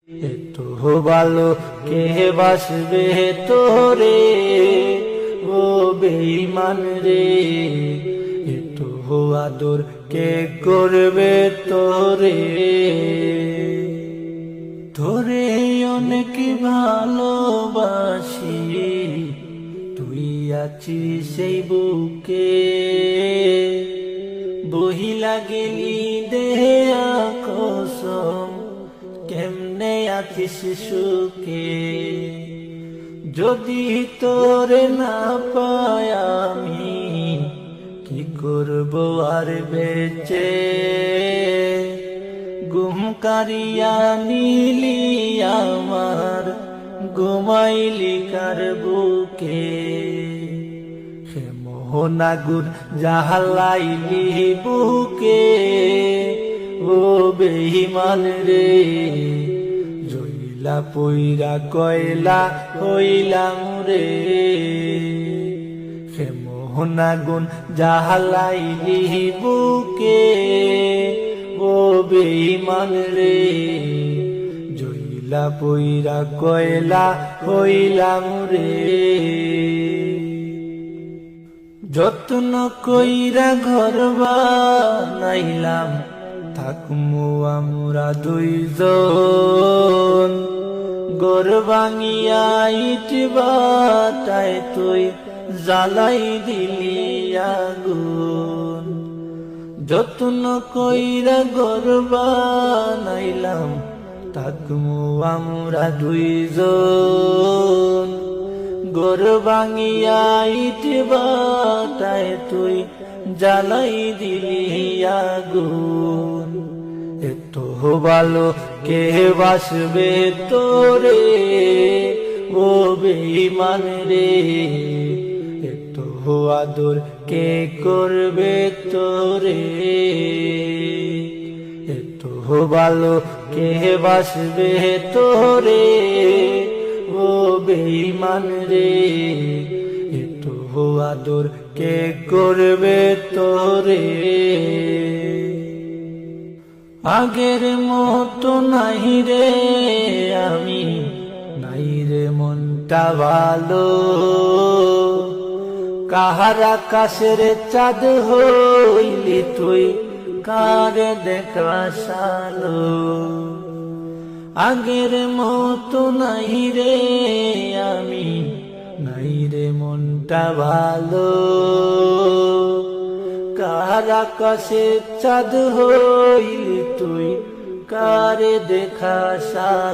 এত ভালো কে বাসবে তোরে ও বেঈমান রে, এত আদর কে করবে তোরে। তোরে অনেক ভালোবাসি, তুই আছিস সেই বুকে, বহিলা গেলি দেহে কসম, কেমনে আছিস সুখে। যদি তোরে না পাই আমি, কি করব আর বেঁচে। গুম কারিয়া নিলি আমার, ঘুমাইলি কার বুকে। হে মোহন আগুন জ্বালাইলি বুকে, ও বেঈমান রে, জইলা পইরা কয়লা হইলাম রে। হে মোহন আগুন জ্বালাইলি বুকে, ও বেঈমান রে, জইলা পইরা কয়লা হইলাম রে। যত্ন কইরা ঘর বানাইলাম, থাকমু আমরা দুইজন। ঘর ভাঙিয়া ইট বাটায় তুই জ্বালাই দিলি আগুন। যত্ন কইরা ঘর বানাইলাম, থাকমু আমরা দুইজন। ঘর ভাঙিয়া ইট বাটায় তুই জ্বালাই দিলি আগুন। এত ভালো কে বাসবে তোরে ও বেঈমান রে, এত আদর কে করবে তোরে। এত ভালো কে বাসবে তোরে ও বেঈমান রে, এত আদর কে করবে তোরে। আগের মতো নাই রে আমি, নাই রে মনটা ভালো। কাহার আকাশের চাঁদ হইলি তুই, কারে দেখা সালো। আগের মতো নাই রে আমি, নাই রে মনটা ভালো। কার আকাশে চাঁদ হইলি তুই, কারে দেখা সালো।